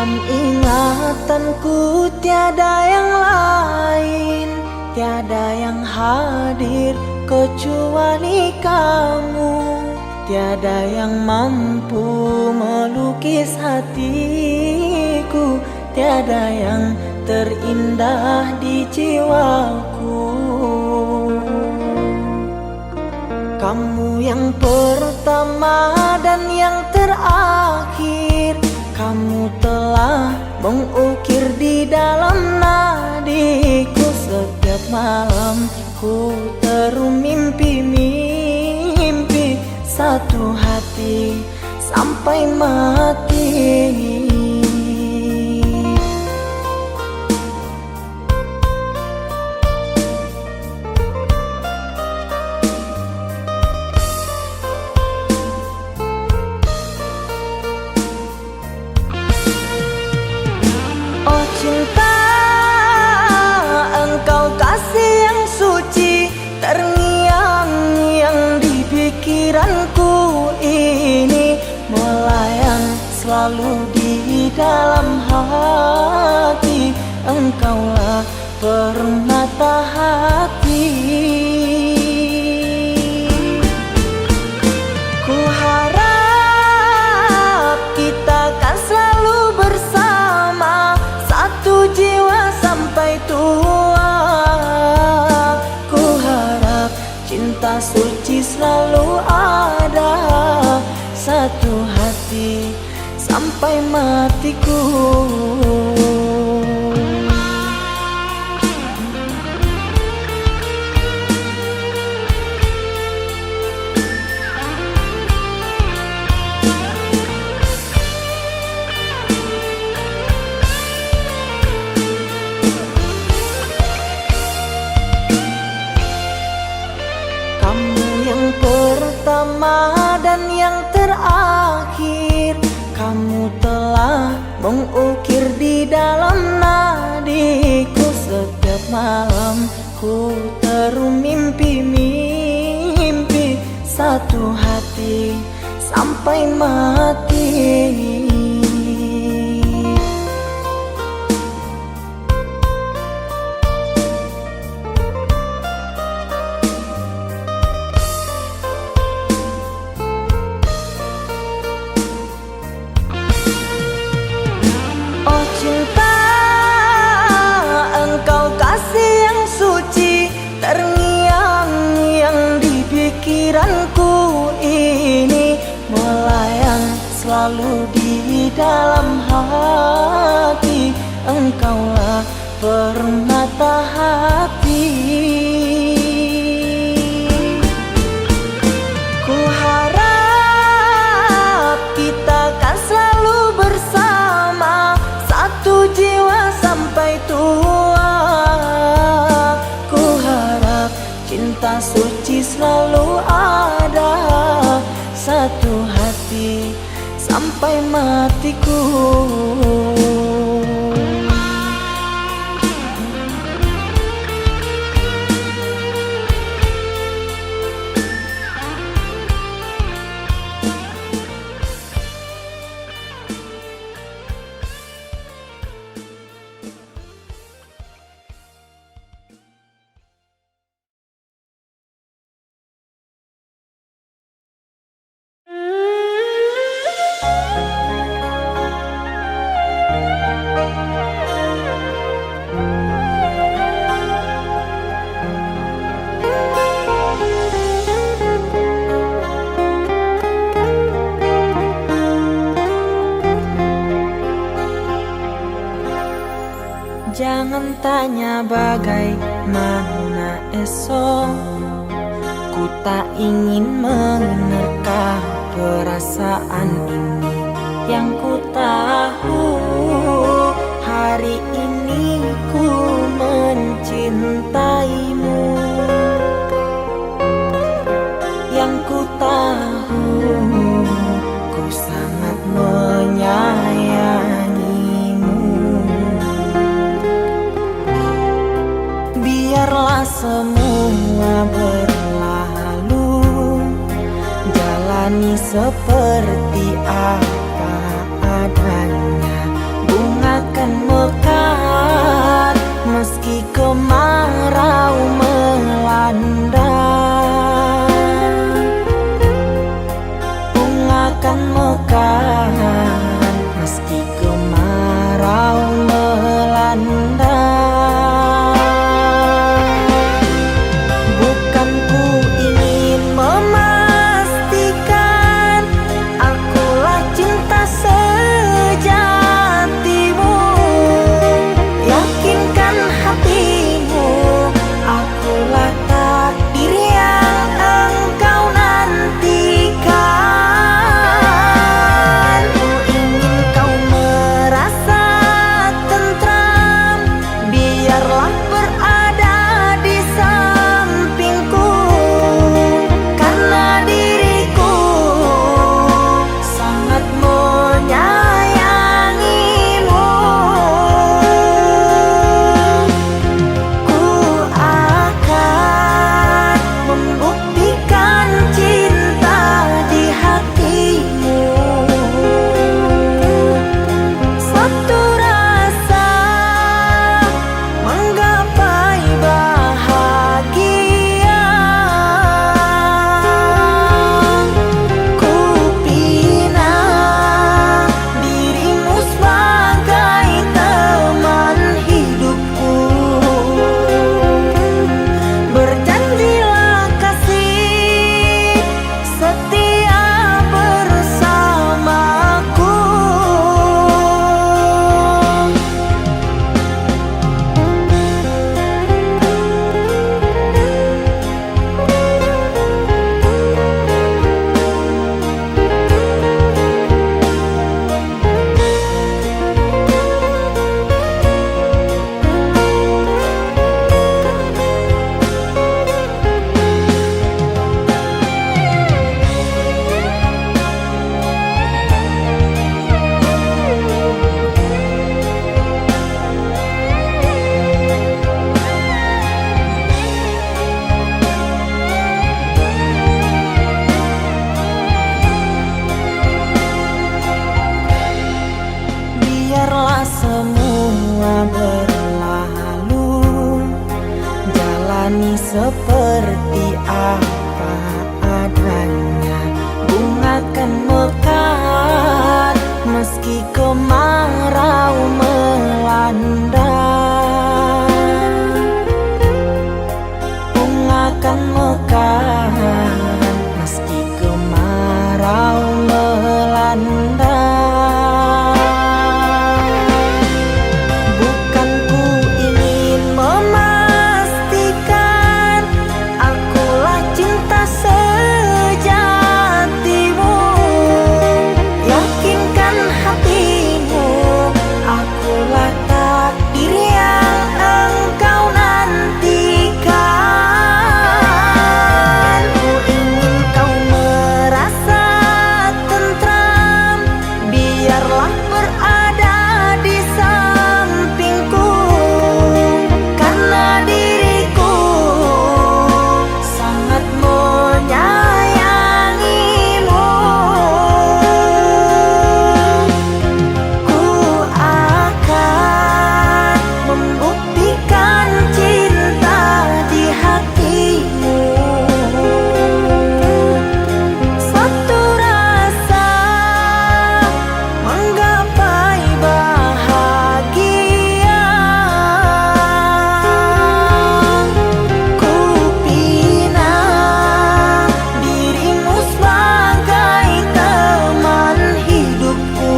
Dalam ingatanku tiada yang lain, tiada yang hadir kecuali kamu. Tiada yang mampu melukis hatiku, tiada yang terindah di jiwaku. Kamu yang pertama dan yang terakhir, kamu telah mengukir di dalam nadiku. Setiap malam ku termimpi-mimpi satu hati sampai mati. Cinta, engkau kasih yang suci, terngiang-ngiang di pikiranku ini, melayang selalu di dalam hati. Engkaulah permata hati. Ku harap kita kan selalu bersama, satu jiwa sampai tua. Ku harap cinta suci selalu ada, satu hati sampai matiku. Pertama dan yang terakhir, kamu telah mengukir di dalam nadiku. Setiap malam ku termimpi-mimpi satu hati sampai mati. Cinta, engkau kasih yang suci, terngiang-ngiang di pikiranku ini, melayang selalu di dalam hati. Engkaulah permata hati. Ku harap kita kan selalu bersama, satu jiwa sampai tua. Ku harap cinta suci selalu ada, satu hati sampai matiku. Jangan tanya bagaimana esok, ku tak ingin menerka perasaan ini. Yang ku tahu hari ini ku mencintaimu. Yang ku tahu ku sangat menyayangimu. Biarlah semua berlalu, jalani seperti apa adanya. seperti apa adanya. Bunga kan mekar meski kemarau melanda. Bunga kan mekar meski kemarau melanda. Bukan ku ingin memastikan akulah cinta sejatimu. Yakinkan hatimu, akulah takdir yang engkau nantikan. Ku ingin kau merasa tentram, biarlah berada di sampingku, karena diriku sangat menyayangimu. Ku akan membuktikan cinta di hatimu. Satu rasa menggapai bahagia. Ku pinang dirimu sebagai teman hidupku.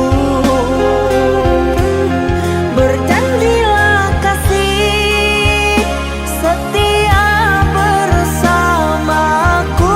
Berjanjilah kasih setia bersamaku.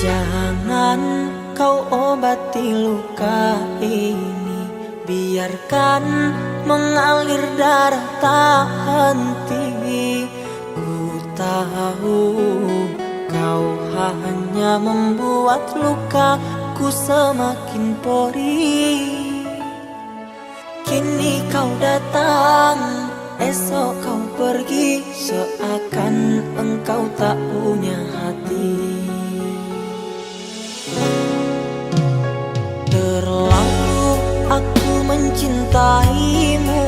Jangan kau obati luka ini, biarkan mengalir darah tak henti. Ku tahu kau hanya membuat lukaku semakin perih. Kini kau datang, esok kau pergi, seakan engkau tak punya hati. Terlalu aku mencintaimu,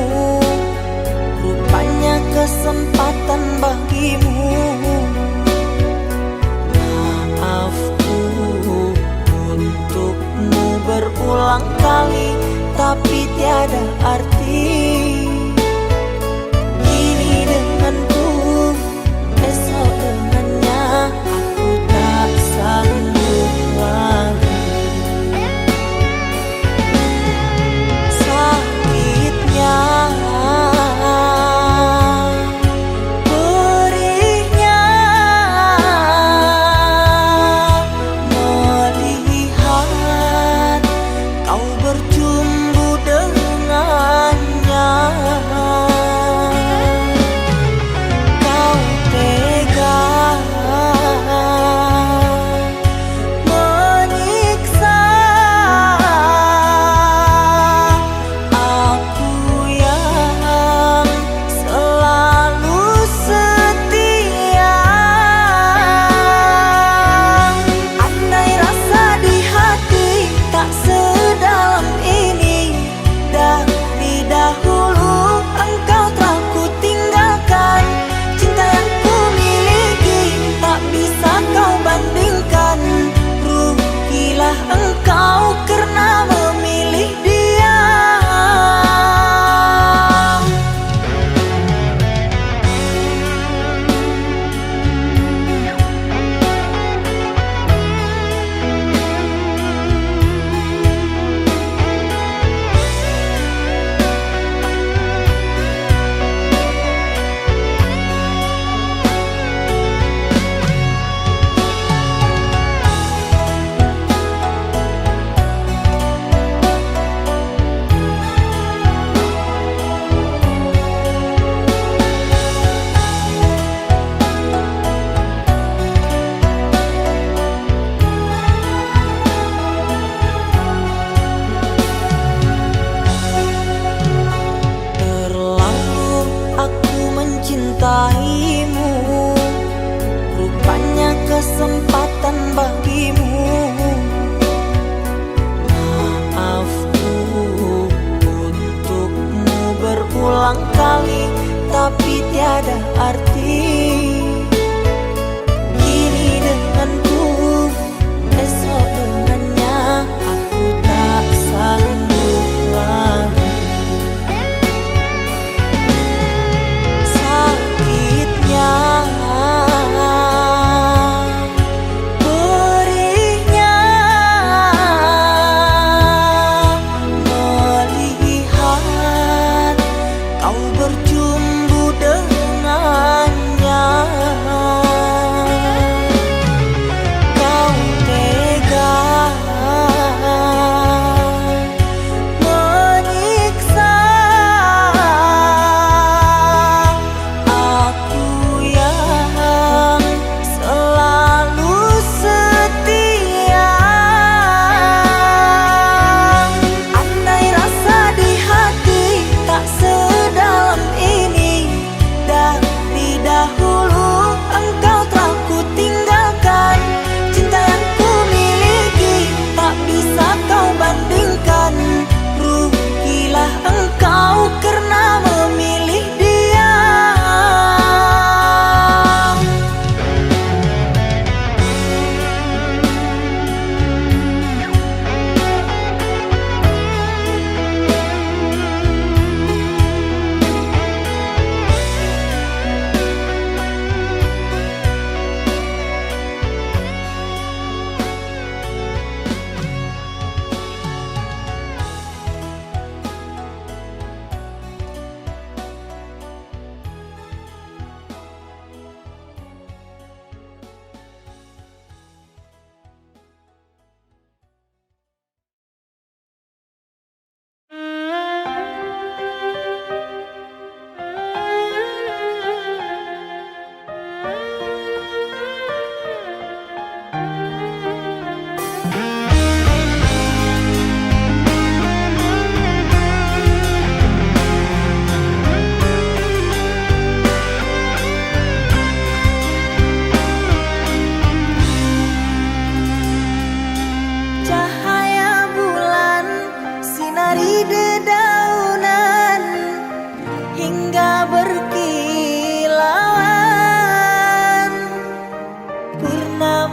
rupanya kesempatan bagimu. Maafku untukmu berulang kali, tapi tiada arti. Kini denganku, esok dengannya, aku tak sanggup lagi. Sakitnya, perihnya, melihat kau bercumbu dengan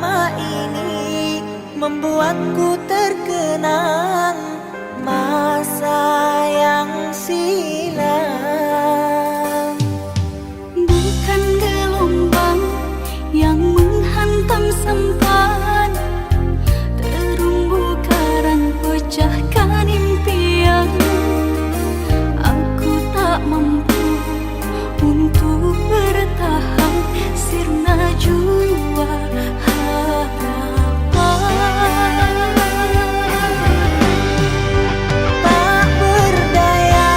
selama ini membuatku terkenang masa yang silam. Bukan gelombang yang menghantam sampan, terumbu karang pecahkan impian. Aku tak mampu untuk bertahan, sirna jua harapan. Tak berdaya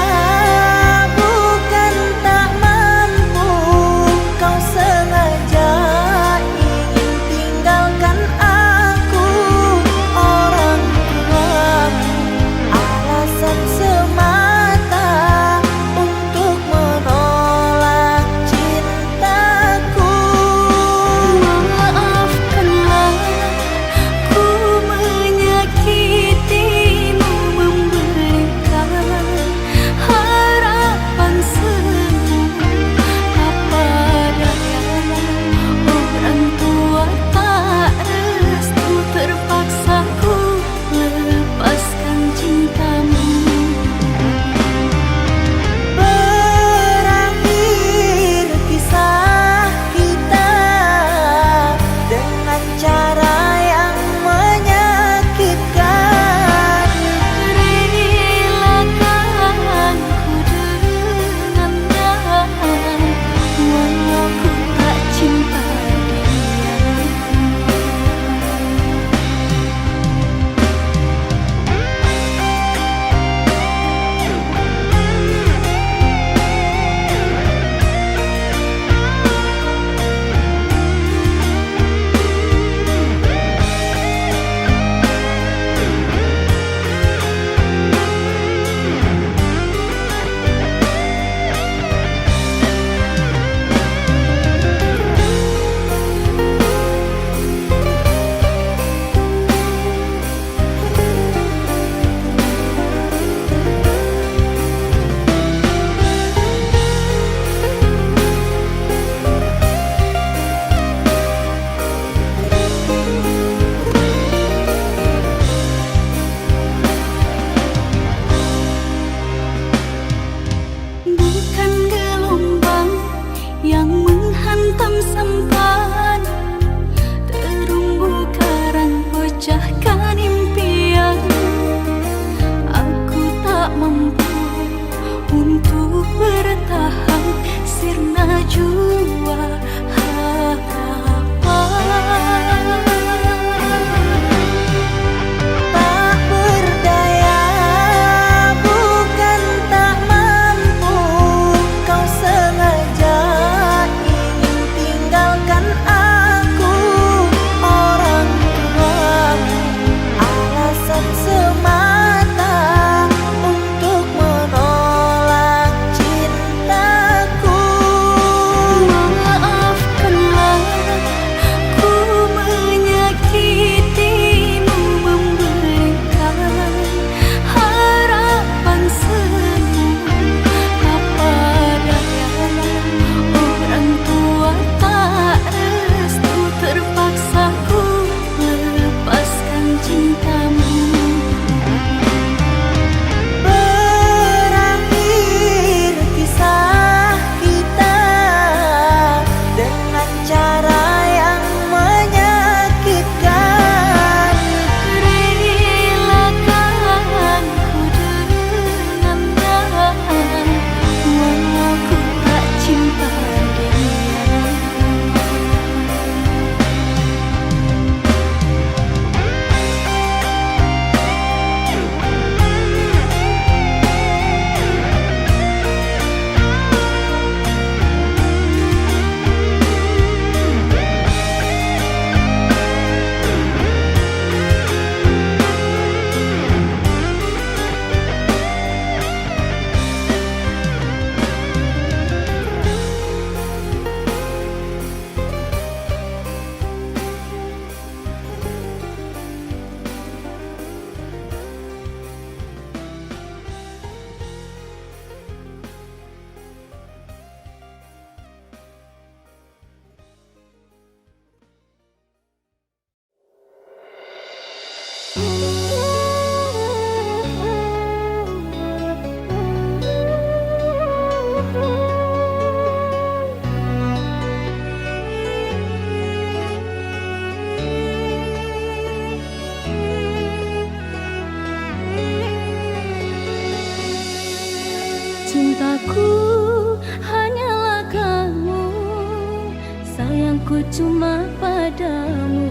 cuma padamu,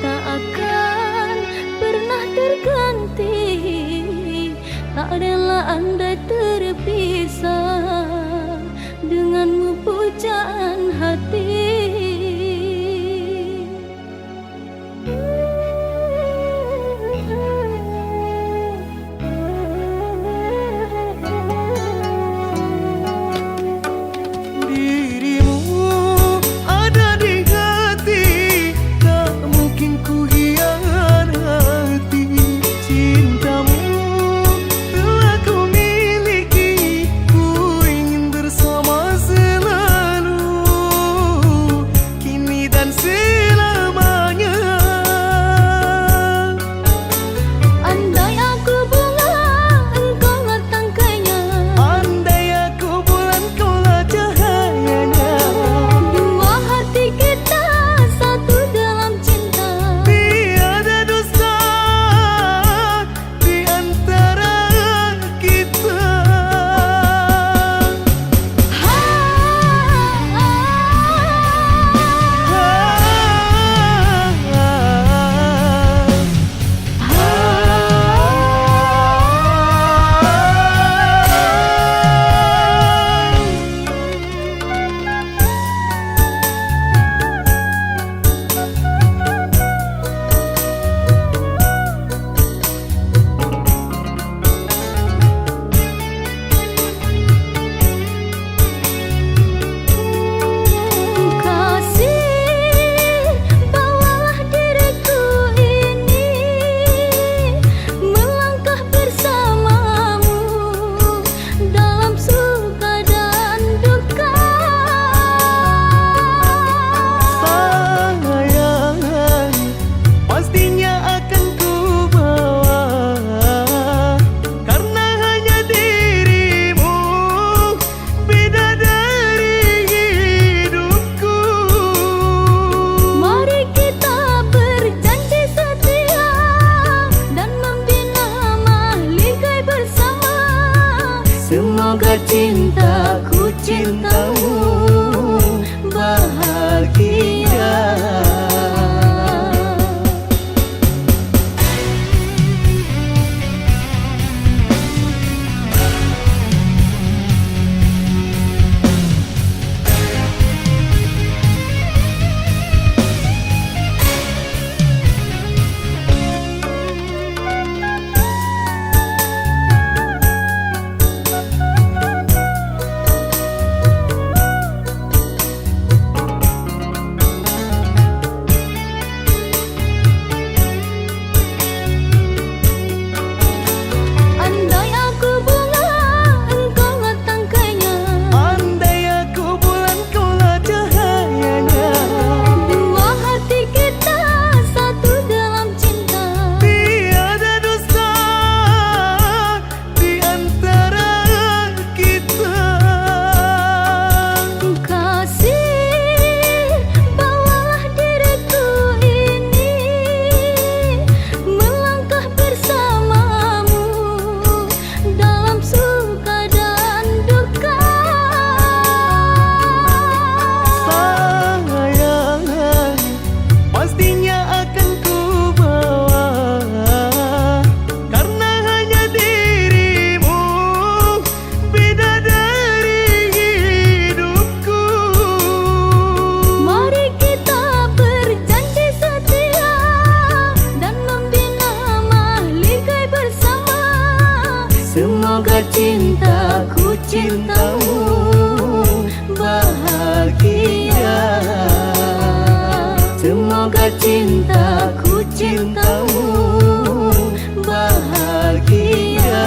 tak akan pernah terganti. Tak rela andai terpisah denganmu pujaan hati. Semoga cintaku cintamu bahagia. Semoga cintaku cintamu bahagia. Semoga cintaku cintamu bahagia.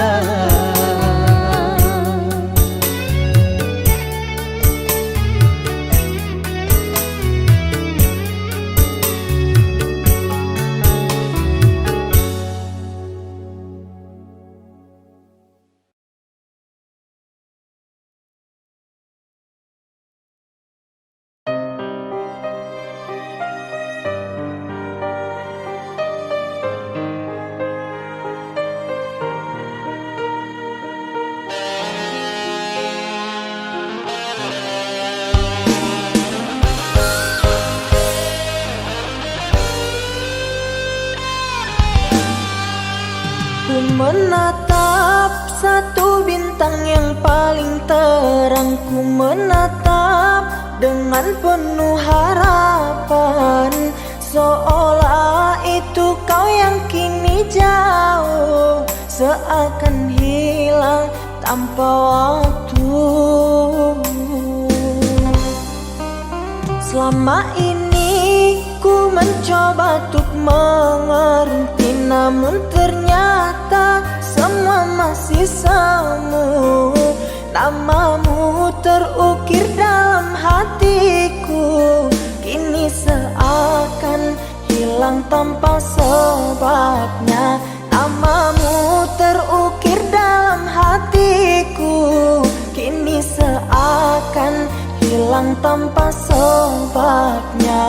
menatap satu bintang yang paling terang. Ku menatap dengan penuh harapan, seolah itu kau yang kini jauh, seakan hilang tanpa waktu. Selama ini ku mencoba untuk mengerti, namun ternyata semua masih semu. Namamu terukir dalam hatiku, kini seakan hilang tanpa sebabnya. Namamu terukir dalam hatiku, kini seakan hilang tanpa sebabnya.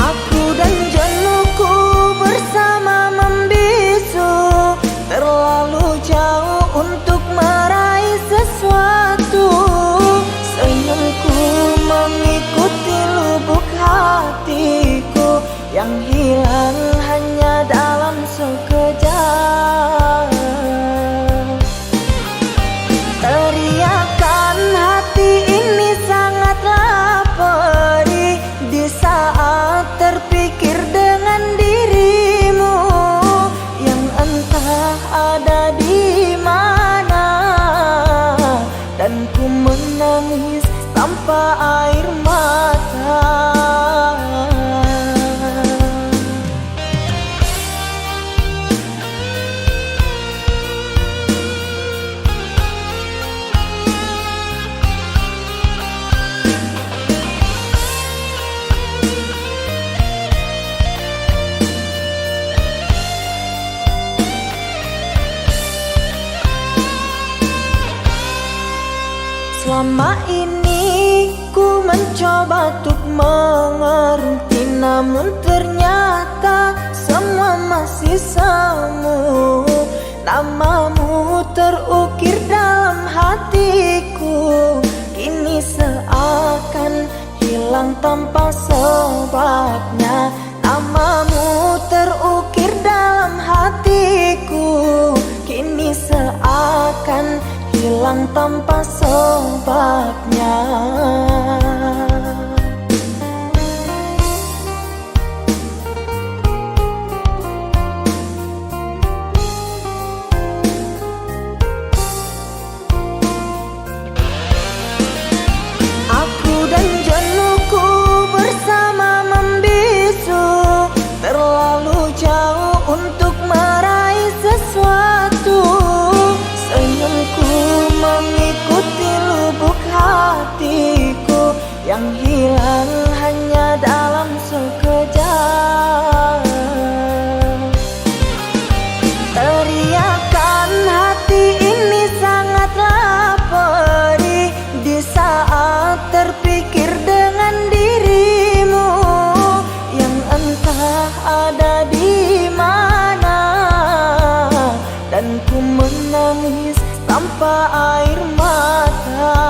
Aku dan jenuhku bersama membisu, terlalu jauh untuk meraih sesuatu. Senyumku mengikuti lubuk hatiku yang hilang hanya dalam sekejap. Teriakan hati ini sangatlah pedih di saat terpikir dengan dirimu yang entah ada di mana, dan ku menangis tanpa air mata. Selama ini ku mencoba untuk mengerti, namun ternyata semua masih semu. Namamu terukir dalam hatiku, kini seakan hilang tanpa sebabnya. Namamu terukir dalam hatiku, kini seakan hilang tanpa sebabnya. Aku dan jenuhku bersama membisu, terlalu jauh untuk meraih sesuatu. Senyumku mengikuti lubuk hatiku yang hilang hanya dalam sekejap. Teriakan hati ini sangatlah pedih di saat terpikir dengan dirimu yang entah ada di mana, dan ku menangis tanpa air mata.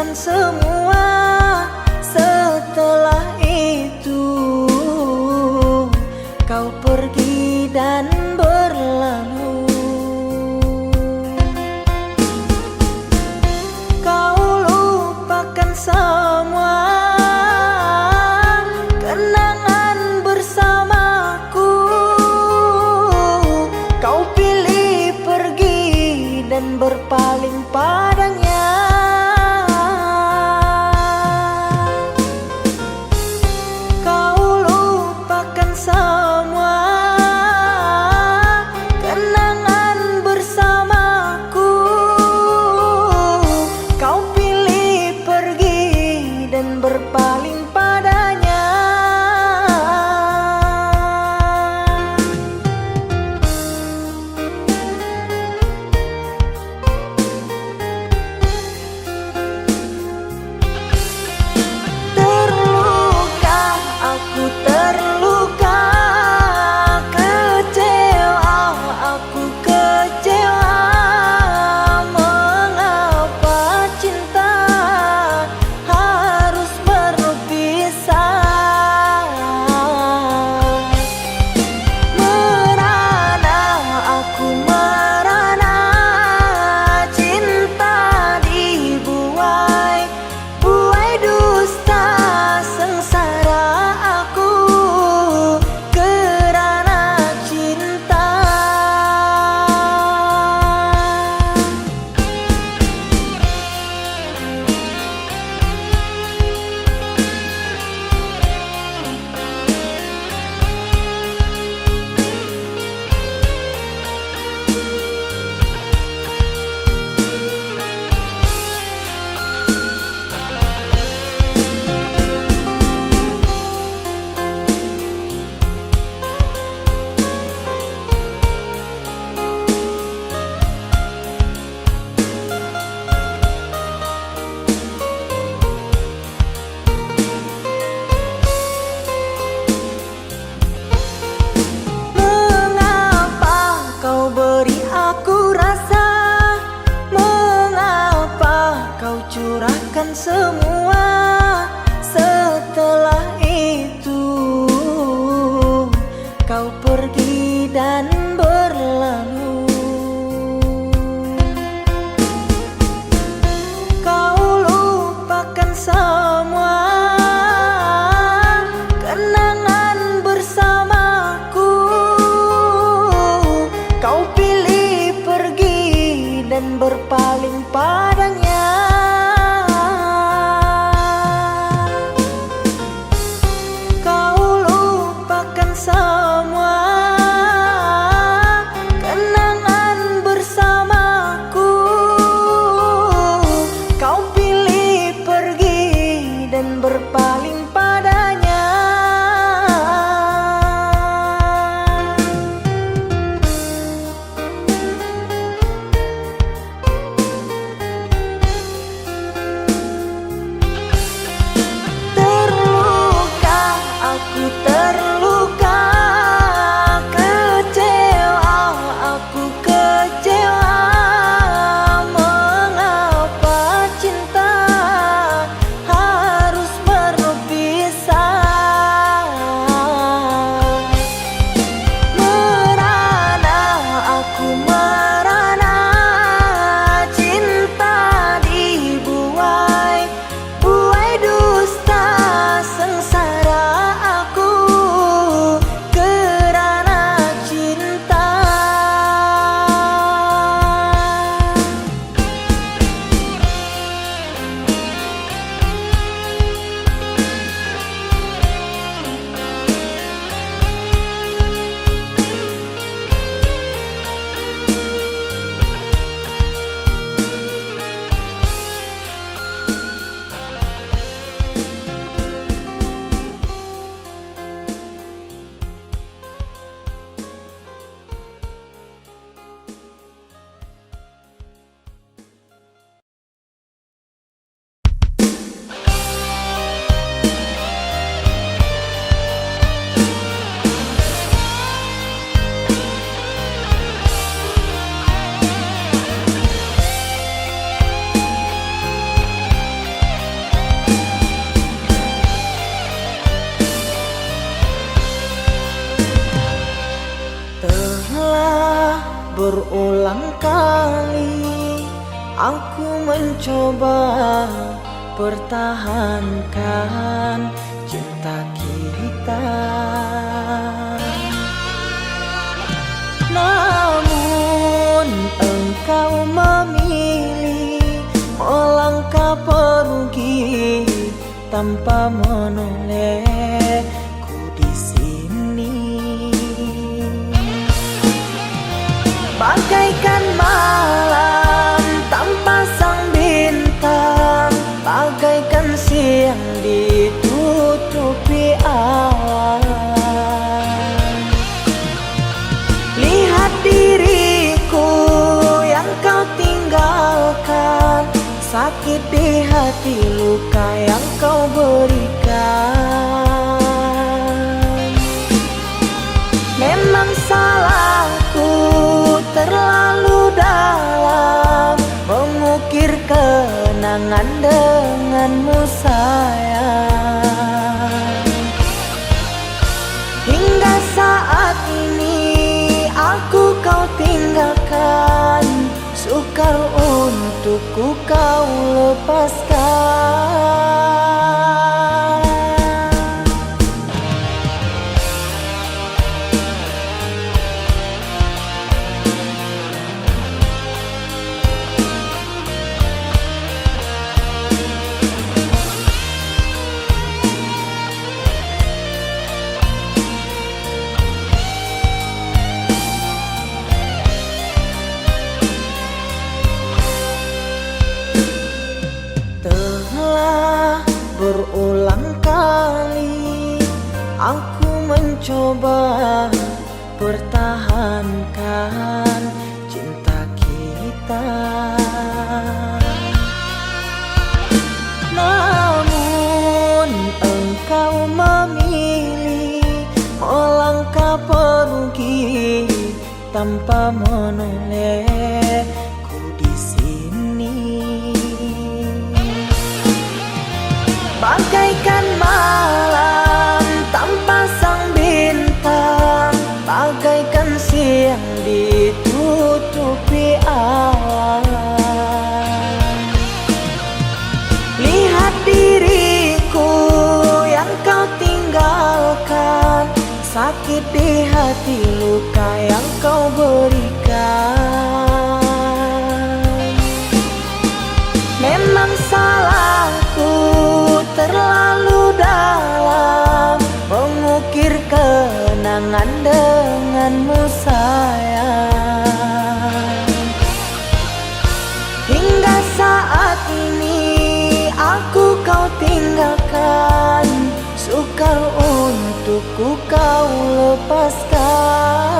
curahkan semua. Setelah itu kau pergi dan berlalu. Kau lupakan semua kenangan bersamaku. Kau pilih pergi dan berpaling padanya. Berpaling padanya. Terluka, aku terluka. Kecewa, aku kecewa. Mengapa cinta Curahkan semua. Setelah itu kau pergi dan berlalu. Kau lupakan semua kenangan bersamaku. Kau pilih pergi dan berpaling padanya. Berpaling padanya. Terluka, aku terluka. Kecewa, aku kecewa. Mengapa cinta harus berulang kali aku mencoba pertahankan cinta kita. Namun engkau memilih melangkah pergi tanpa menolehku di sini. Bagaikan malam tanpa sang bintang, bagaikan siang ditutupi awan. Lihat diriku yang kau tinggalkan, sakit di hati, luka yang kau berikan. Memang salahku terlalu dalam mengukir kenangan denganmu sayang. Hingga saat ini aku kau tinggalkan, sukar untukku kau lepaskan. Berulang kali aku mencoba pertahankan cinta kita. Namun engkau memilih melangkah pergi tanpa menolehku di sini. Bagaikan malam tanpa sang bintang, bagaikan siang ditutupi awan. Lihat diriku yang kau tinggalkan, sakit di hati, luka yang kau berikan. Memang salahku terlalu dalam mengukir kenangan denganmu sayang. Hingga saat ini aku kau tinggalkan, sukar untukku kau lepaskan.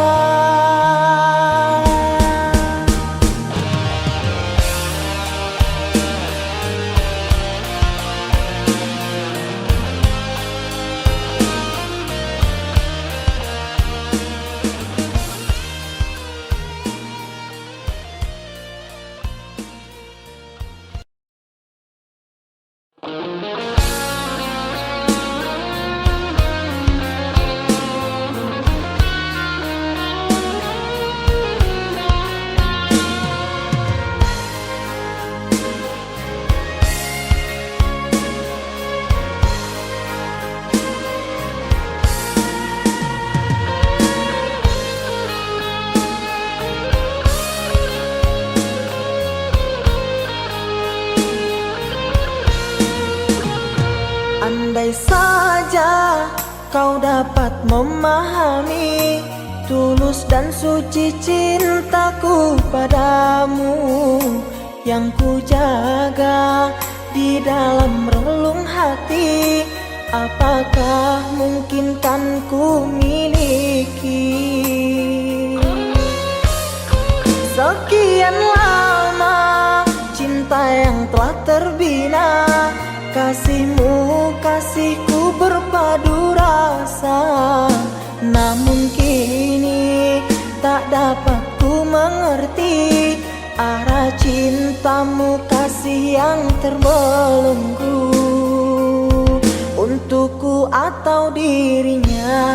Andai saja kau dapat memahami tulus dan suci cintaku padamu, yang ku jaga di dalam relung hati. Apakah mungkin kan ku miliki? Sekian lama cinta yang telah terbina, kasihmu, kasihku berpadu rasa. Namun kini tak dapat ku mengerti arah cintamu, kasih yang terbelenggu untukku atau dirinya.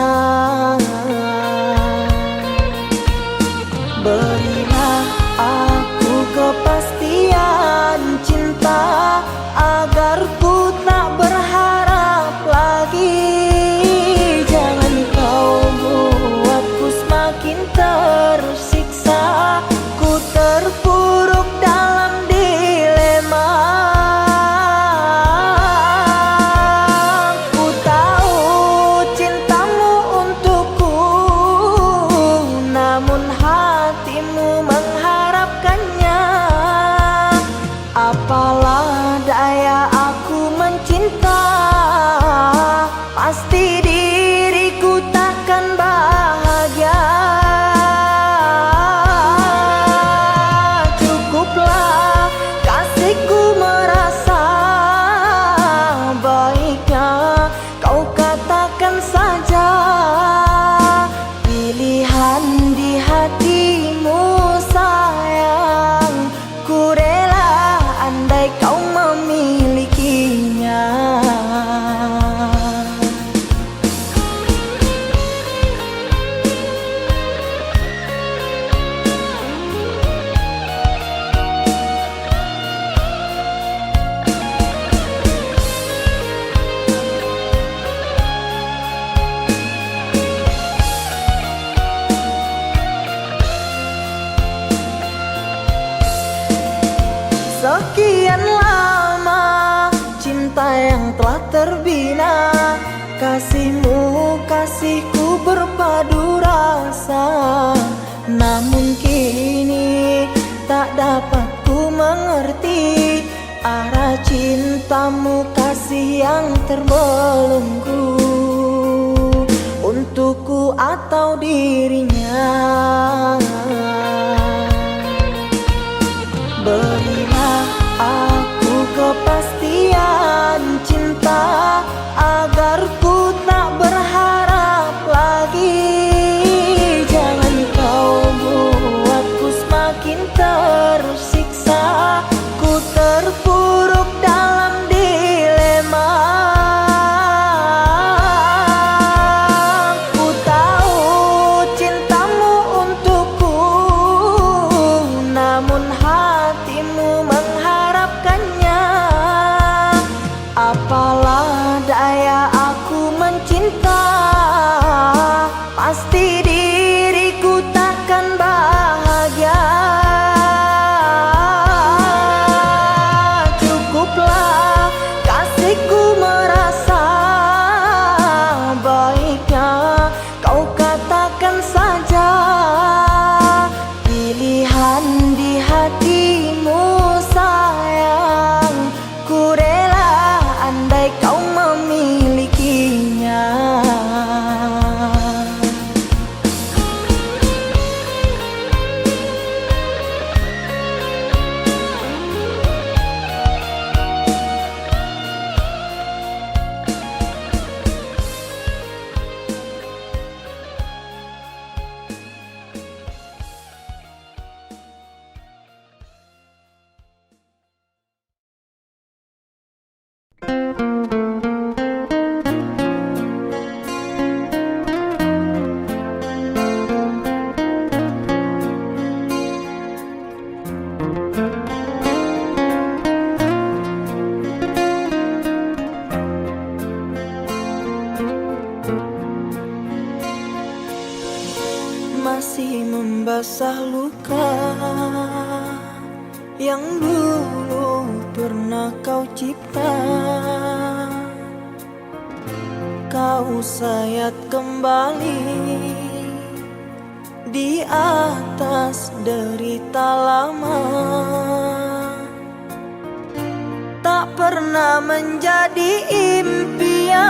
Beri yang telah terbina. Kasihmu, kasihku berpadu rasa, namun kini tak dapat ku mengerti arah cintamu, kasih yang terbelenggu untukku atau dirinya. Berilah aku kepastian cinta agar ku tak berharap lagi. Jangan kau buatku semakin tersiksa, ku terpuruk dalam dilema. Ku tahu cintamu untukku, namun hatimu mengharapkannya. Apalah daya aku mencinta, pasti diriku takkan bahagia. Cukuplah kasihku merasa, baiknya kau katakan saja pilihan di hatimu sayang. Ku rela andai kau memilikinya. Masih membasah luka yang dulu pernah kau cipta. Kau sayat kembali di atas derita lama. Tak pernah menjadi impian,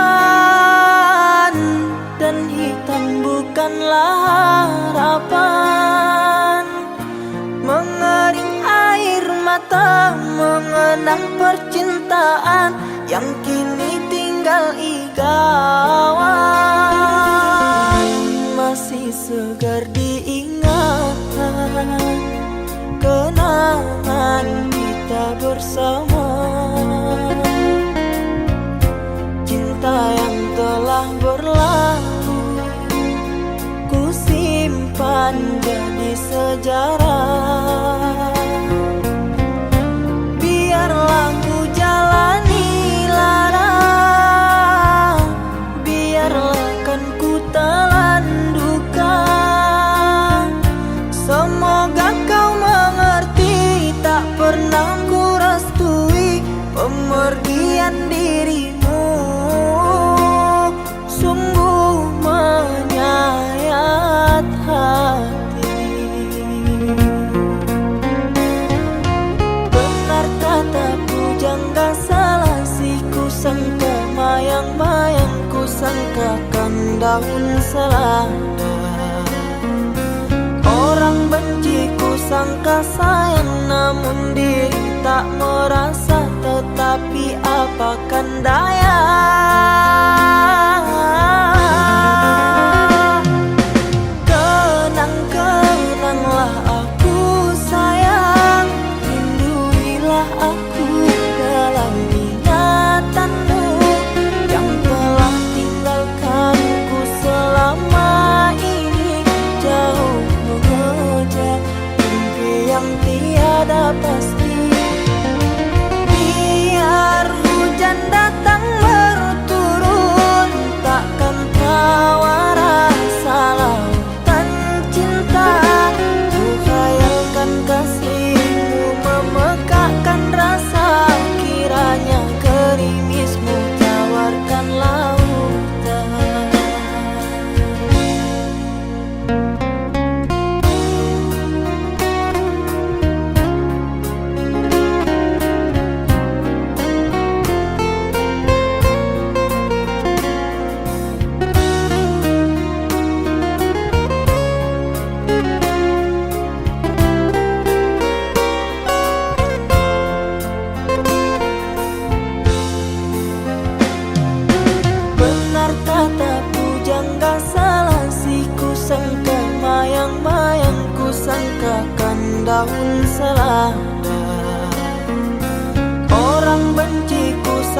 dan hitam bukanlah harapan. Mengering air mata mengenang percintaan yang kini tinggal igauan. Masih segar diingatan kenangan kita bersama. Cinta yang telah berlalu ku simpan jadi sejarah. Biarlah ku jalani lara, biarlah kan ku telan duka. Semoga kau mengerti, tak pernah ku restui pemergian dirimu. Sungguh menyayat hati. Benar kata pujangga selasih, ku sangka mayang-mayang, ku sangkakan daun selada. Orang benci ku sangka sayang, namun diri tak merasa. Tetapi apakan daya, kenang-kenanglah aku sayang. Rinduilah aku dalam ingatanmu yang telah tinggalkanku selama ini. Jauh mengejar mimpi yang tiada pasti. Biar hujan datang berturut,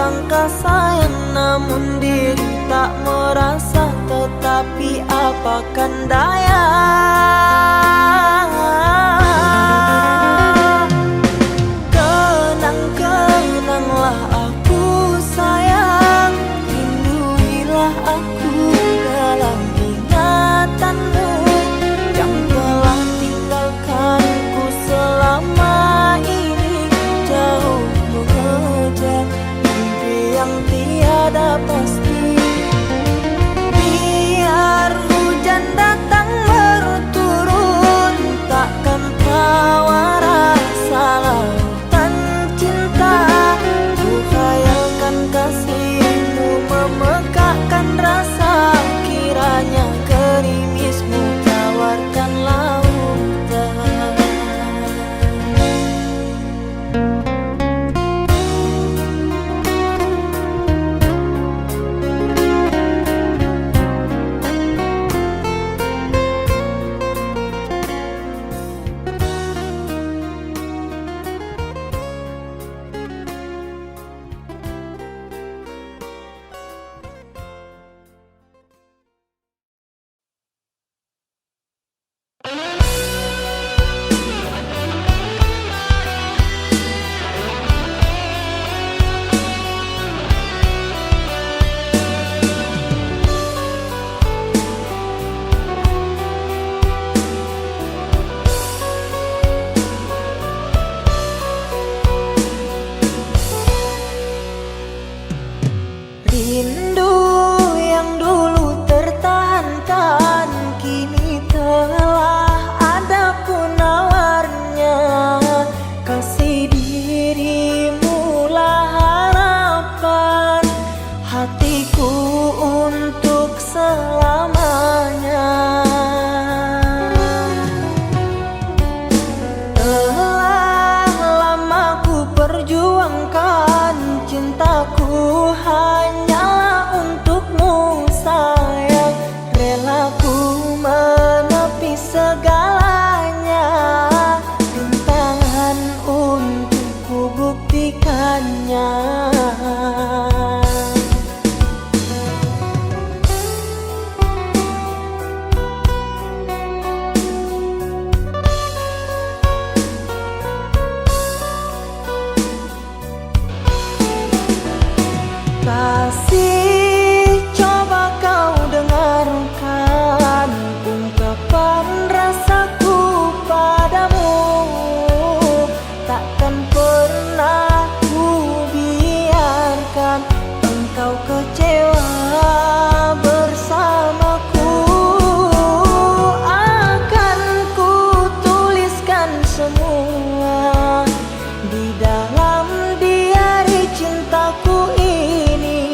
sangka sayang namun diri tak merasa. Tetapi apakan daya, kenang-kenanglah aku sayang, rinduilah aku dalam ingatanmu yang telah tinggalkanku selama ini, jauh mengejar mimpi yang tiada pasti. Biar hujan datang berturun, takkan tawa rasa lautan cinta. Ku khayalkan kasihmu memekakkan rasa, kiranya gerimismu tawarkan lautan. Rindu yang dulu tertahankan kini telah ada penawarnya. Kasih dirimu lah harapan hatiku untuk selamanya. Telah lama ku perjuangkan cintaku hanyalah untukmu sayang, rela ku menepi segalanya, rintangan untuk ku buktikannya. Kasih, coba kau dengarkan ungkapan rasaku padamu. Takkan pernah ku biarkan engkau kecewa bersamaku. Akan ku tuliskan semua di dalam diari cintaku ini,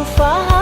faham